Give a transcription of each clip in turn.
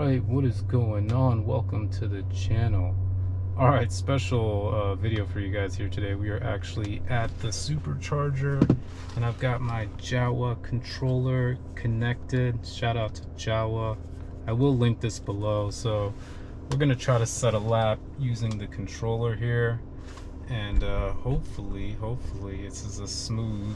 Alright, what is going on? Welcome to the channel. Alright, special video for you guys here today. We are actually at the Supercharger, and I've got my Jawa controller connected. Shout out to Jawa. I will link this below. So we're going to try to set a lap using the controller here, and hopefully this is a smooth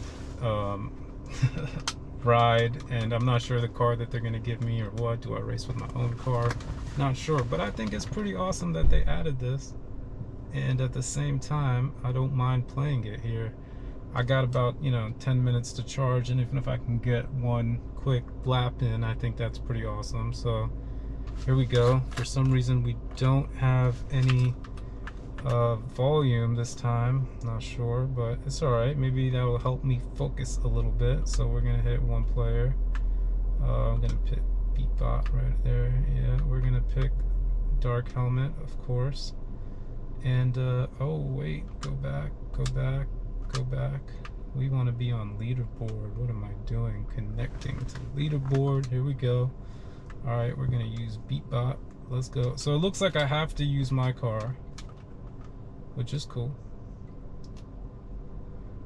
ride. And I'm not sure the car that they're gonna give me or what. Do I race with my own car? Not sure, but I think it's pretty awesome that they added this, and at the same time I don't mind playing it here. I got about 10 minutes to charge, and even if I can get one quick lap in, I think that's pretty awesome. So here we go. For some reason we don't have any volume this time, not sure, but it's all right. Maybe that will help me focus a little bit. So we're gonna hit one player. I'm gonna pick Beatbot right there. Yeah, we're gonna pick dark helmet, of course. And oh wait, go back. We want to be on leaderboard. What am I doing? Connecting to leaderboard. Here we go. All right, we're gonna use Beatbot. Let's go. So it looks like I have to use my car, which is cool.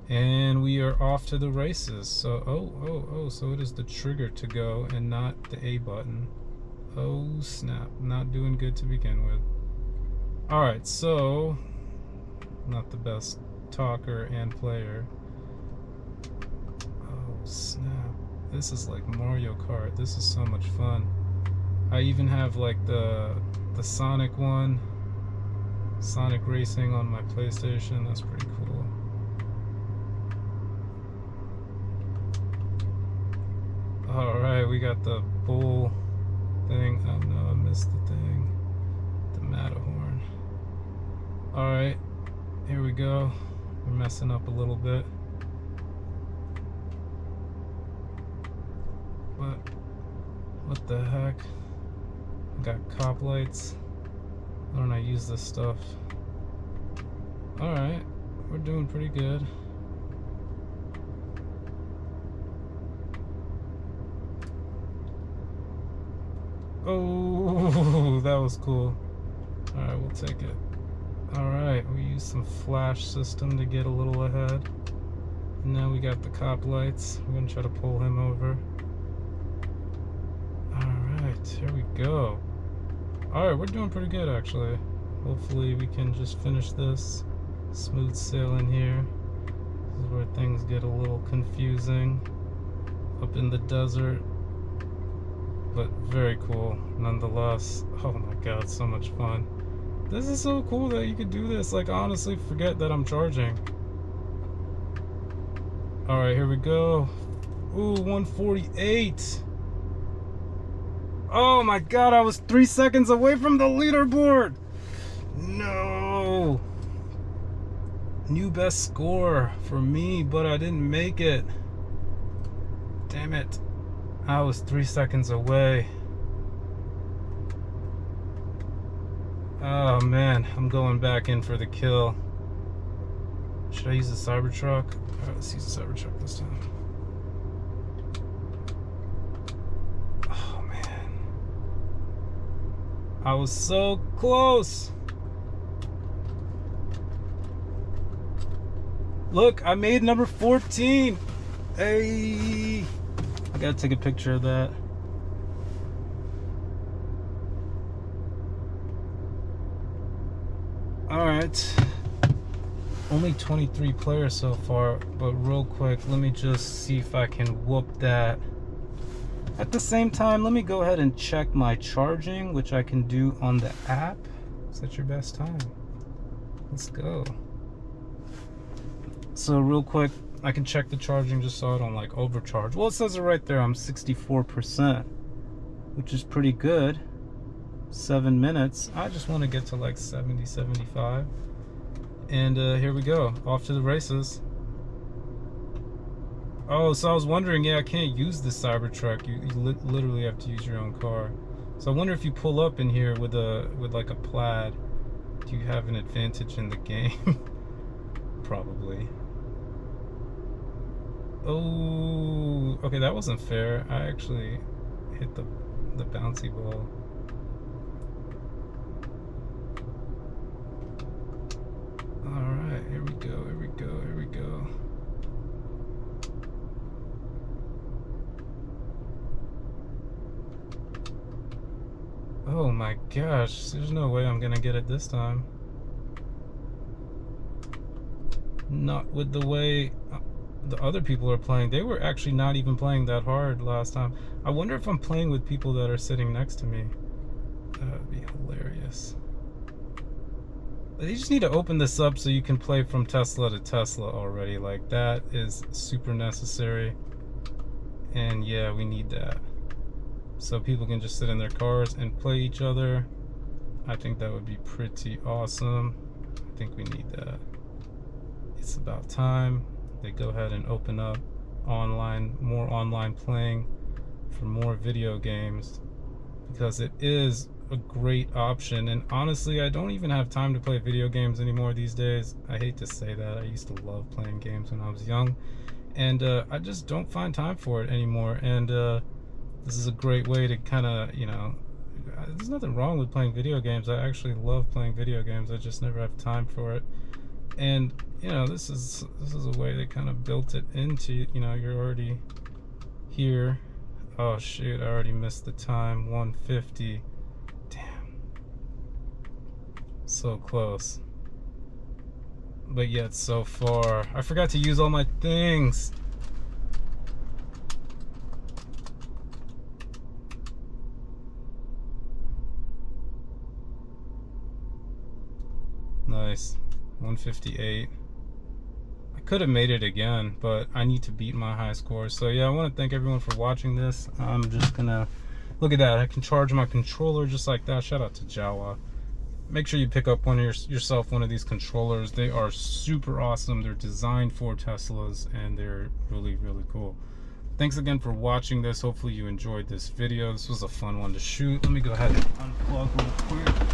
And we are off to the races. So oh, so it is the trigger to go and not the A button. Oh snap, not doing good to begin with. All right, so not the best talker and player. Oh snap, this is like Mario Kart. This is so much fun. I even have like the Sonic one, Sonic Racing on my PlayStation. That's pretty cool. Alright, we got the bull thing. Oh no, I missed the thing. The Matterhorn. Alright, here we go. We're messing up a little bit. But what the heck? I got cop lights. Why don't I use this stuff? Alright, we're doing pretty good. Oh, that was cool. Alright, we'll take it. Alright, we used some flash system to get a little ahead. And now we got the cop lights. We're gonna try to pull him over. Alright, here we go. Alright, we're doing pretty good actually. Hopefully we can just finish this. Smooth sailing here. This is where things get a little confusing. Up in the desert. But very cool nonetheless. Oh my god, so much fun. This is so cool that you could do this. Like, I honestly forget that I'm charging. Alright, here we go. Ooh, 148. Oh my god, I was 3 seconds away from the leaderboard. No. New best score for me, but I didn't make it. Damn it. I was 3 seconds away. Oh man, I'm going back in for the kill. Should I use the Cybertruck? Alright, let's use the Cybertruck this time. I was so close. Look, I made number 14. Hey, I gotta take a picture of that. All right, only 23 players so far, but real quick, let me just see if I can whoop that. At the same time, let me go ahead and check my charging, which I can do on the app. Set your best time. Let's go. So real quick, I can check the charging just so I don't like overcharge. Well, it says it right there. I'm 64%, which is pretty good. 7 minutes. I just want to get to like 70, 75. And here we go. Off to the races. Oh, so I was wondering, yeah, I can't use the Cybertruck. You literally have to use your own car. So I wonder if you pull up in here with like a plaid, do you have an advantage in the game? Probably. Oh, okay, that wasn't fair. I actually hit the bouncy ball. Alright, here we go, here we go, here we go. Oh my gosh, there's no way I'm gonna get it this time. Not with the way the other people are playing. They were actually not even playing that hard last time. I wonder if I'm playing with people that are sitting next to me. That would be hilarious. They just need to open this up so you can play from Tesla to Tesla already. Like, that is super necessary. And yeah, we need that. So people can just sit in their cars and play each other. I think that would be pretty awesome. I think we need that. It's about time they go ahead and open up online, more online playing for more video games, because it is a great option. And honestly, I don't even have time to play video games anymore these days. I hate to say that. I used to love playing games when I was young, and I just don't find time for it anymore. And this is a great way to kind of, you know, there's nothing wrong with playing video games. I actually love playing video games. I just never have time for it. And you know, this is a way they kind of built it into, you know, you're already here. Oh shoot, I already missed the time. 150. Damn. So close. But yet so far. I forgot to use all my things. Nice. 158. I could have made it again, but I need to beat my high score. So yeah, I want to thank everyone for watching this. I'm just gonna look at that. I can charge my controller just like that. Shout out to Jawa. Make sure you pick up one of yourself one of these controllers. They are super awesome. They're designed for Teslas and they're really, really cool. Thanks again for watching this. Hopefully you enjoyed this video. This was a fun one to shoot. Let me go ahead and unplug real quick.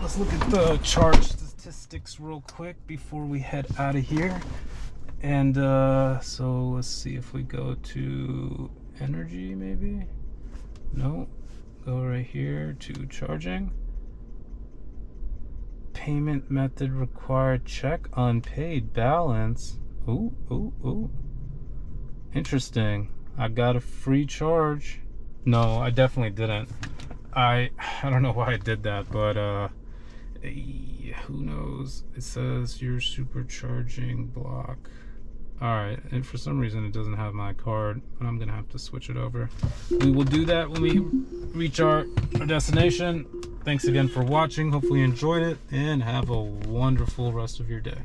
Let's look at the charge statistics real quick before we head out of here. And so let's see if we go to energy, maybe. No, go right here to charging. Payment method required, check unpaid balance. Ooh. Interesting. I got a free charge. No, I definitely didn't. I don't know why I did that, but who knows. It says your supercharging block. Alright, and for some reason it doesn't have my card, but I'm gonna have to switch it over. We will do that when we reach our destination. Thanks again for watching. Hopefully you enjoyed it, and have a wonderful rest of your day.